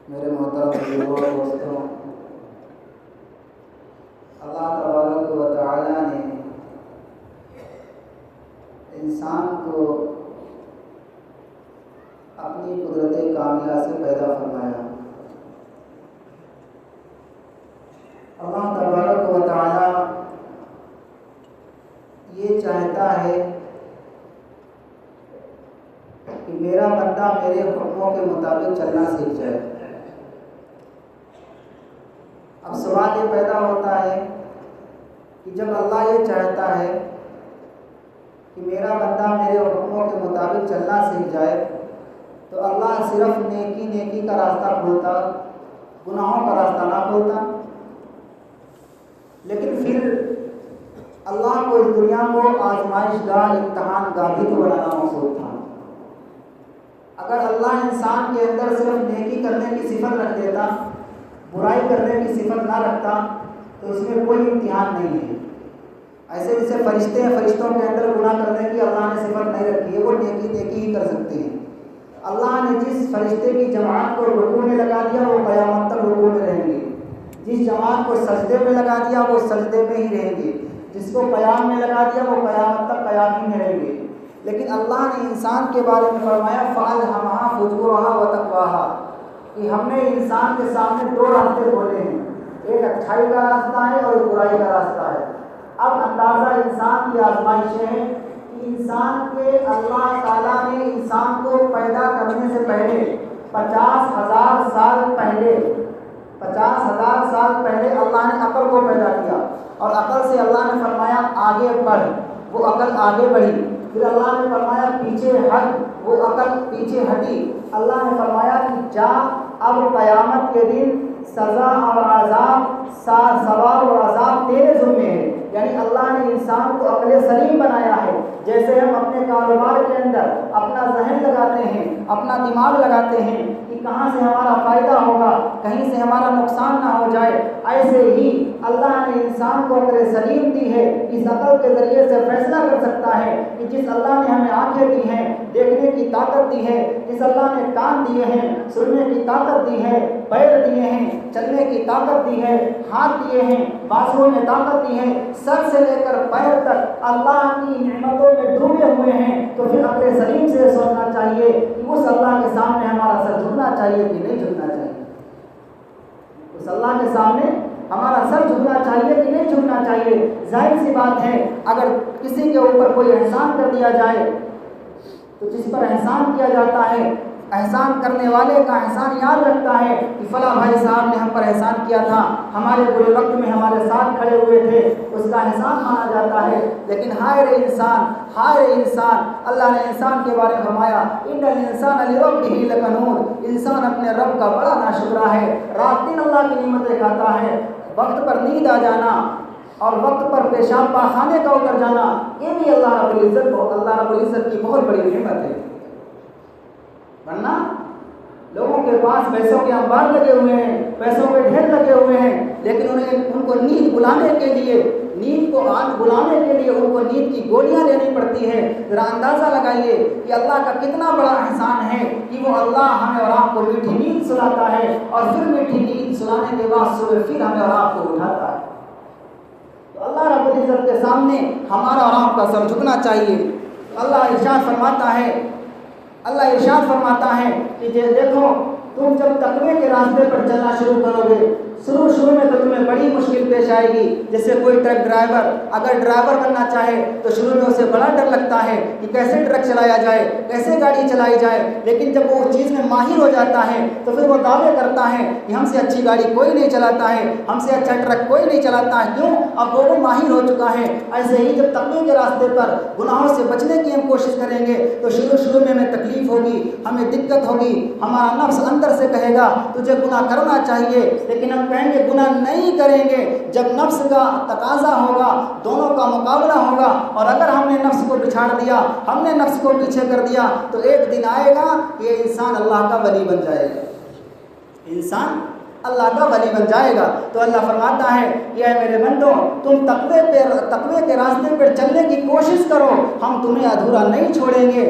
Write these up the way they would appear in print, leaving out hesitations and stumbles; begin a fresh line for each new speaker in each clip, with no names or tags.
میرے محترم بزرگوں اور دوستوں، اللہ تبارک و تعالیٰ نے انسان کو اپنی قدرت کاملہ سے پیدا فرمایا۔ اللہ تبارک و تعالیٰ یہ چاہتا ہے کہ میرا بندہ میرے حکموں کے مطابق چلنا سیکھ جائے۔ اب سوال یہ پیدا ہوتا ہے کہ جب اللہ یہ چاہتا ہے کہ میرا بندہ میرے حکموں کے مطابق چلنا سیکھ جائے تو اللہ صرف نیکی کا راستہ کھولتا، گناہوں کا راستہ نہ کھولتا؟ لیکن پھر اللہ کو اس دنیا کو آزمائش گاہ، امتحان گاہ بھی تو بنانا مقصود تھا۔ اگر اللہ انسان کے اندر صرف نیکی کرنے کی صفت رکھ دیتا، برائی کرنے کی صفت نہ رکھتا، تو اس میں کوئی امتحان نہیں ہے۔ ایسے جیسے فرشتے ہیں، فرشتوں کے اندر گناہ کرنے کی اللہ نے صفت نہیں رکھی ہے، وہ نیکی ہی کر سکتے ہیں۔ اللہ نے جس فرشتے کی جماعت کو رکوع میں لگا دیا وہ قیامت تک رکوع میں رہیں گے، جس جماعت کو سجدے میں لگا دیا وہ سجدے میں ہی رہیں گے، جس کو قیام میں لگا دیا وہ قیامت تک قیام ہی میں رہیں گے۔ لیکن اللہ نے انسان کے بارے میں فرمایا فَأَلْهَمَهَا فُجُورَهَا وَتَقْوَاهَا، کہ ہم نے انسان کے سامنے دو راستے کھولے ہیں، ایک اچھائی کا راستہ ہے اور ایک برائی کا راستہ ہے۔ اب اندازہ انسان کی آزمائشیں ہیں کہ انسان کے اللہ تعالیٰ نے انسان کو پیدا کرنے سے پہلے 50,000 سال پہلے اللہ نے عقل کو پیدا کیا، اور عقل سے اللہ نے فرمایا آگے بڑھ، وہ عقل آگے بڑھی۔ پھر اللہ نے فرمایا پیچھے ہٹ، وہ عقل پیچھے ہٹی۔ اللہ نے فرمایا کہ جا، اب قیامت کے دن سزا اور عذاب، ثواب اور عذاب تیرے ذمے ہے۔ یعنی اللہ نے انسان کو عقل سلیم بنایا ہے۔ جیسے ہم اپنے کاروبار کے اندر اپنا ذہن لگاتے ہیں، اپنا دماغ لگاتے ہیں کہ کہاں سے ہمارا فائدہ ہوگا، کہیں سے ہمارا نقصان نہ ہو جائے، ایسے ہی اللہ نے انسان کو عقل سلیم دی ہے۔ اس عقل کے ذریعے سے فیصلہ کر سکتا ہے کہ جس اللہ نے ہمیں آنکھیں دی ہیں، دیکھنے کی طاقت دی ہے، جس اللہ نے کان دیے ہیں، سننے کی طاقت دی ہے، پیر دیے ہیں، چلنے کی طاقت دی ہے، ہاتھ دیے ہیں، بازوؤں میں طاقت دی ہے، سر سے لے کر پیر تک اللہ کی نعمتوں میں ڈوبے ہوئے ہیں، تو پھر عقل سلیم سے سوچنا چاہیے کہ اس اللہ کے سامنے ہمارا سر جھکنا چاہیے کہ نہیں جھکنا چاہیے؟ اس اللہ کے سامنے ہمارا سر جھکنا چاہیے کہ نہیں جھکنا چاہیے؟ ظاہر سی بات ہے، اگر کسی کے اوپر کوئی احسان کر دیا جائے تو جس پر احسان کیا جاتا ہے، احسان کرنے والے کا احسان یاد رکھتا ہے کہ فلاں بھائی صاحب نے ہم پر احسان کیا تھا، ہمارے برے وقت میں ہمارے ساتھ کھڑے ہوئے تھے، اس کا احسان مانا جاتا ہے۔ لیکن ہائے رے انسان، اللہ نے انسان کے بارے میں فرمایا ان الانسان لربہ لکنود، انسان اپنے رب کا بڑا ناشکرا ہے، رات دن اللہ کی نعمتیں کھاتا ہے، وقت پر نیند آ جانا اور وقت پر پیشاب پاخانے کا اتر جانا، یہ بھی اللہ رب العزت کی بہت بڑی نعمت ہے۔ ورنہ لوگوں کے پاس پیسوں کے انبار لگے ہوئے ہیں، پیسوں کے ڈھیر لگے ہوئے ہیں، لیکن ان کو نیند بلانے کے لیے ان کو نیند کی گولیاں لینی پڑتی ہے۔ ذرا اندازہ لگائیے کہ اللہ کا کتنا بڑا احسان ہے کہ وہ اللہ ہمیں اور آپ کو میٹھی نیند سلاتا ہے، اور پھر میٹھی نیند سلانے کے بعد صبح پھر ہمیں اور آپ کو اٹھاتا ہے۔ تو اللہ رب العزت کے سامنے ہمارا اور آپ کا سر جھکنا چاہیے۔ اللہ ارشاد فرماتا ہے کہ دیکھو تم جب تقوی کے راستے پر چلنا شروع کرو گے، شروع میں تو تمہیں بڑی مشکل پیش آئے گی۔ جیسے کوئی ٹرک ڈرائیور اگر ڈرائیور بننا چاہے تو شروع میں اسے بڑا ڈر لگتا ہے کہ کیسے ٹرک چلایا جائے، کیسے گاڑی چلائی جائے، لیکن جب وہ اس چیز میں ماہر ہو جاتا ہے تو پھر وہ دعوے کرتا ہے کہ ہم سے اچھی گاڑی کوئی نہیں چلاتا ہے، ہم سے اچھا ٹرک کوئی نہیں چلاتا ہے۔ کیوں؟ اب وہ ماہر ہو چکا ہے۔ ایسے ہی جب تقوی کے راستے پر گناہوں سے بچنے کی ہم کوشش کریں گے تو شروع میں ہمیں تکلیف ہوگی، ہمیں دقت ہوگی، ہمارا نفس اندر سے کہے گا تجھے گناہ کرنا چاہیے، لیکن ہم کہیں گے گناہ نہیں کریں گے۔ جب نفس کا تقاضا ہوگا، دونوں کا مقابلہ ہوگا، اور اگر ہم نے نفس کو بچھاڑ دیا، ہم نے نفس کو پیچھے کر دیا، تو ایک دن آئے گا کہ یہ انسان اللہ کا ولی بن جائے گا۔ انسان اللہ کا ولی بن جائے گا۔ تو اللہ فرماتا ہے کہ اے میرے بندوں، تم تقوی کے راستے پر چلنے کی کوشش کرو، ہم تمہیں ادھورا نہیں چھوڑیں گے۔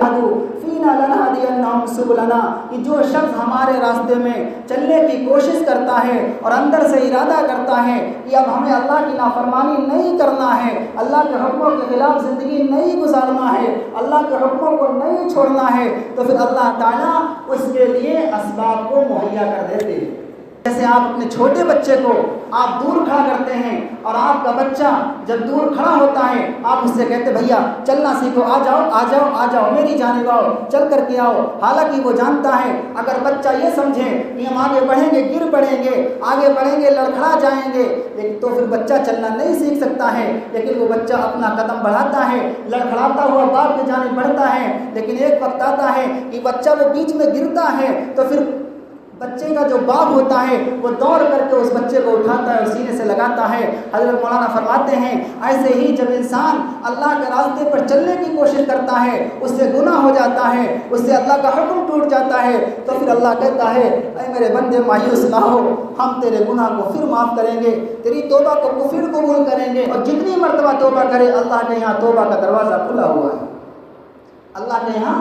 فینا لنہدینہم سبلنا، کہ جو شخص ہمارے راستے میں چلنے کی کوشش کرتا ہے اور اندر سے ارادہ کرتا ہے کہ اب ہمیں اللہ کی نافرمانی نہیں کرنا ہے، اللہ کے حکموں کے خلاف زندگی نہیں گزارنا ہے، اللہ کے حکموں کو نہیں چھوڑنا ہے، تو پھر اللہ تعالیٰ اس کے لیے اسباب کو مہیا کر دیتے ہیں۔ جیسے آپ اپنے چھوٹے بچے کو آپ دور کھڑا کرتے ہیں اور آپ کا بچہ جب دور کھڑا ہوتا ہے آپ اس سے کہتے بھیا چلنا سیکھو، آ جاؤ آ جاؤ آ جاؤ میری جانب آؤ، چل کر کے آؤ۔ حالانکہ وہ جانتا ہے اگر بچہ یہ سمجھے کہ ہم آگے بڑھیں گے گر پڑیں گے، آگے بڑھیں گے لڑکھڑا جائیں گے، لیکن تو پھر بچہ چلنا نہیں سیکھ سکتا ہے۔ لیکن وہ بچہ اپنا قدم بڑھاتا ہے، لڑکھڑاتا ہوا باپ کی جانب بڑھتا ہے، لیکن ایک وقت آتا ہے کہ بچہ وہ بیچ میں گرتا ہے تو پھر بچے کا جو باپ ہوتا ہے وہ دوڑ کر کے اس بچے کو اٹھاتا ہے اور سینے سے لگاتا ہے۔ حضرت مولانا فرماتے ہیں ایسے ہی جب انسان اللہ کے راستے پر چلنے کی کوشش کرتا ہے، اس سے گناہ ہو جاتا ہے، اس سے اللہ کا حکم ٹوٹ جاتا ہے، تو پھر اللہ کہتا ہے اے میرے بندے مایوس نہ ہو، ہم تیرے گناہ کو پھر معاف کریں گے، تیری توبہ کو پھر قبول کریں گے، اور جتنی مرتبہ توبہ کرے اللہ کے یہاں توبہ کا دروازہ کھلا ہوا ہے، اللہ کے یہاں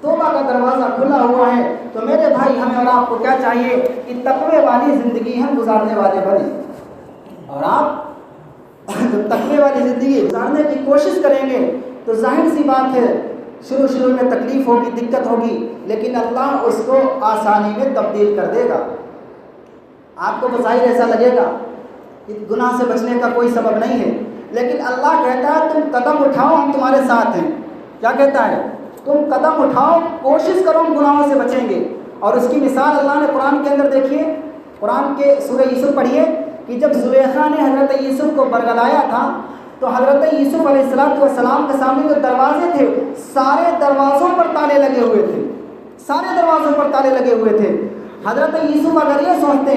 توبہ کا دروازہ کھلا ہوا ہے۔ تو میرے بھائی ہمیں اور آپ کو کیا چاہیے کہ تقوی والی زندگی ہم گزارنے والے بنیں، اور آپ جب تقوی والی زندگی گزارنے کی کوشش کریں گے تو ظاہر سی بات ہے شروع میں تکلیف ہوگی، دقت ہوگی، لیکن اللہ اس کو آسانی میں تبدیل کر دے گا۔ آپ کو بظاہر ایسا لگے گا کہ گناہ سے بچنے کا کوئی سبب نہیں ہے، لیکن اللہ کہتا ہے تم قدم اٹھاؤ ہم تمہارے ساتھ ہیں۔ کیا کہتا ہے؟ تم قدم اٹھاؤ، کوشش کرو ہم گناہوں سے بچیں گے۔ اور اس کی مثال اللہ نے قرآن کے اندر دیکھیے، قرآن کے سورہ یوسف پڑھیے کہ جب زلیخا نے حضرت یوسف کو برگلایا تھا تو حضرت یوسف علیہ السلام کے سامنے جو دروازے تھے سارے دروازوں پر تالے لگے ہوئے تھے، سارے دروازوں پر تالے لگے ہوئے تھے۔ حضرت یوسف اگر یہ سوچتے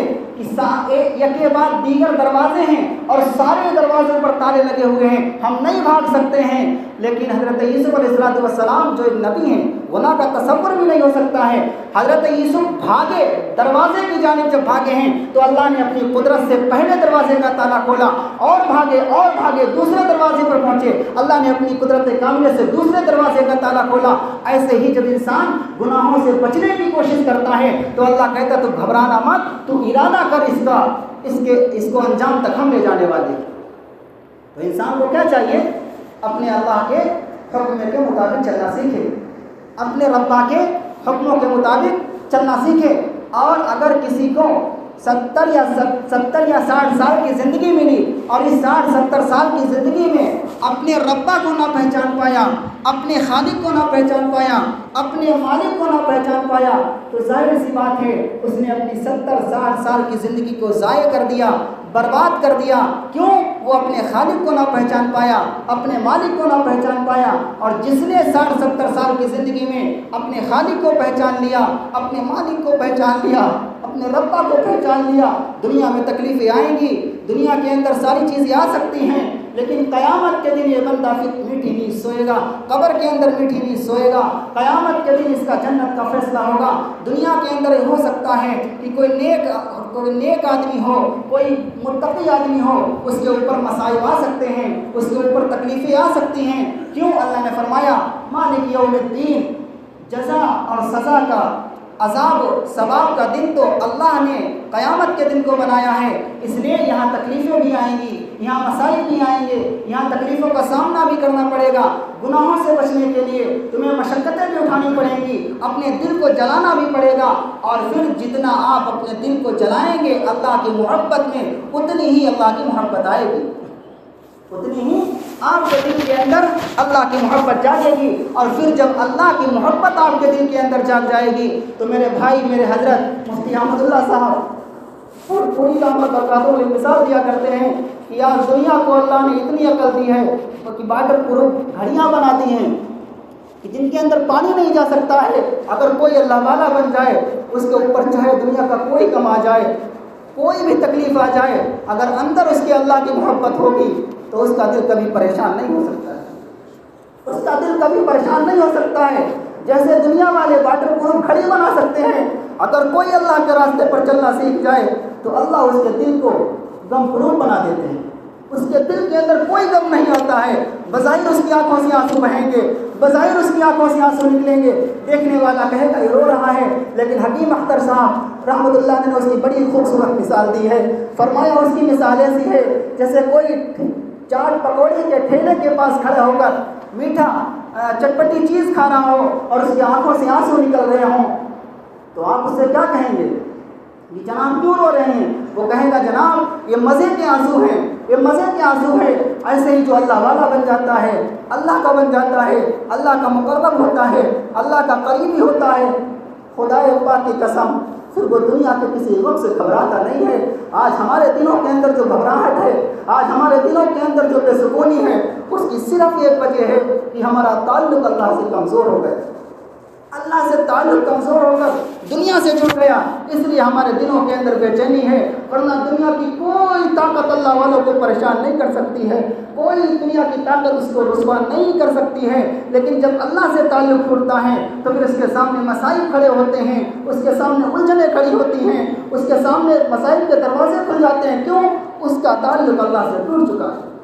کہ یکے بعد دیگر دروازے ہیں اور سارے دروازوں پر تالے لگے ہوئے ہیں، ہم نہیں بھاگ سکتے ہیں، لیکن حضرت یوسف علیہ السلام جو ایک نبی ہیں گناہ کا تصور بھی نہیں ہو سکتا ہے۔ حضرت یوسف بھاگے، دروازے کی جانب جب بھاگے ہیں تو اللہ نے اپنی قدرت سے پہلے دروازے کا تالا کھولا، اور بھاگے دوسرے دروازے پر پہنچے، اللہ نے اپنی قدرت کاملہ سے دوسرے دروازے کا تالا کھولا۔ ایسے ہی جب انسان گناہوں سے بچنے کی کوشش کرتا ہے تو اللہ کہتا تو گھبرانا مت، تو ارادہ کر اس کو انجام تک ہم لے جانے والے۔ تو انسان کو کیا چاہیے؟ اپنے اللہ کے حکم کے مطابق چلنا سیکھے، اپنے ربا کے حکموں کے مطابق چلنا سیکھے۔ اور اگر کسی کو 70 یا 60 سال کی زندگی ملی اور اس 60-70 سال کی زندگی میں اپنے ربا کو نہ پہچان پایا، اپنے خالق کو نہ پہچان پایا، اپنے مالک کو نہ پہچان پایا، تو ظاہر سی بات ہے اس نے اپنی 70-60 سال کی زندگی کو ضائع کر دیا، برباد کر دیا۔ کیوں؟ وہ اپنے خالق کو نہ پہچان پایا، اپنے مالک کو نہ پہچان پایا۔ اور جس نے 60-70 سال کی زندگی میں اپنے خالق کو پہچان لیا، اپنے مالک کو پہچان لیا، اپنے ربا کو پہچان لیا، دنیا میں تکلیفیں آئیں گی، دنیا کے اندر ساری چیزیں آ سکتی ہیں، لیکن قیامت کے دن یہ بندہ میٹھی نیند سوئے گا، قبر کے اندر میٹھی نیند سوئے گا، قیامت کے دن اس کا جنت کا فیصلہ ہوگا۔ دنیا کے اندر یہ ہو سکتا ہے کہ کوئی نیک آدمی ہو، کوئی متقی آدمی ہو، اس کے اوپر مصائب آ سکتے ہیں، اس کے اوپر تکلیفیں آ سکتی ہیں۔ کیوں؟ اللہ نے فرمایا مالک یوم الدین، جزا اور سزا کا، عذاب ثواب کا دن تو اللہ نے قیامت کے دن کو بنایا ہے، اس لیے یہاں تکلیفیں بھی آئیں گی، یہاں مسائل بھی آئیں گے، یہاں تکلیفوں کا سامنا بھی کرنا پڑے گا۔ گناہوں سے بچنے کے لیے تمہیں مشقتیں بھی اٹھانی پڑیں گی، اپنے دل کو جلانا بھی پڑے گا، اور پھر جتنا آپ اپنے دل کو جلائیں گے اللہ کی محبت میں اتنی ہی اللہ کی محبت آئے گی، اتنی ہی آپ کے دل کے اندر اللہ کی محبت جاگے گی۔ اور پھر جب اللہ کی محبت آپ کے دل کے اندر جاگ جائے گی تو میرے بھائی، میرے حضرت مفتی احمد اللہ صاحب اور پوری رحمت برکاتوں میں مثال دیا کرتے ہیں کہ آج دنیا کو اللہ نے اتنی عقل دی ہے کہ واٹر پروف گھڑیاں بنا دی ہیں کہ جن کے اندر پانی نہیں جا سکتا ہے۔ اگر کوئی اللہ والا بن جائے، اس کے اوپر چاہے دنیا کا کوئی کم آ جائے، کوئی بھی تکلیف آ جائے، اگر اندر اس کے اللہ کی محبت ہوگی تو اس کا دل کبھی پریشان نہیں ہو سکتا ہے، اس کا دل کبھی پریشان نہیں ہو سکتا ہے۔ جیسے دنیا والے واٹر پروف گھڑی بنا سکتے ہیں، اگر کوئی اللہ کے راستے پر چلنا سیکھ جائے تو اللہ اس کے دل کو غم پروف بنا دیتے ہیں، اس کے دل کے اندر کوئی غم نہیں ہوتا ہے، بظاہر اس کی آنکھوں سے آنسو بہیں گے، بظاہر اس کی آنکھوں سے آنسو نکلیں گے، دیکھنے والا کہے گا یہ رو رہا ہے، لیکن حکیم اختر صاحب رحمۃ اللہ نے اس کی بڑی خوبصورت مثال دی ہے، فرمایا اس کی مثال ایسی ہے جیسے کوئی چاٹ پکوڑی کے ٹھیلے کے پاس کھڑے ہو کر میٹھا چٹپٹی چیز کھا رہا ہو اور اس کی آنکھوں سے آنسو نکل رہے ہوں، تو آپ اس سے کیا کہیں گے؟ یہ جناب کیوں رو رہے ہیں؟ وہ کہے گا جناب یہ مزے کے آنسو ہیں، یہ مزے کے آنسو ہیں۔ ایسے ہی جو اللہ والا بن جاتا ہے، اللہ کا بن جاتا ہے، اللہ کا مقرب ہوتا ہے، اللہ کا قریبی ہوتا ہے، خدا پاک کی قسم پھر وہ دنیا کے کسی وقت سے گھبراتا نہیں ہے۔ آج ہمارے دلوں کے اندر جو گھبراہٹ ہے، آج ہمارے دلوں کے اندر جو بے سکونی ہے، اس کی صرف ایک وجہ ہے کہ ہمارا تعلق اللہ سے کمزور ہو گیا، اللہ سے تعلق کمزور ہو کر دنیا سے جڑ گیا، اس لیے ہمارے دلوں کے اندر بے چینی ہے، ورنہ دنیا کی کوئی طاقت اللہ والوں کو پریشان نہیں کر سکتی ہے، کوئی دنیا کی طاقت اس کو رسوا نہیں کر سکتی ہے، لیکن جب اللہ سے تعلق ٹوٹتا ہے تو پھر اس کے سامنے مسائل کھڑے ہوتے ہیں، اس کے سامنے الجھنیں کھڑی ہوتی ہیں، اس کے سامنے مسائل کے دروازے کھل جاتے ہیں، کیوں؟ اس کا تعلق اللہ سے ٹوٹ چکا ہے۔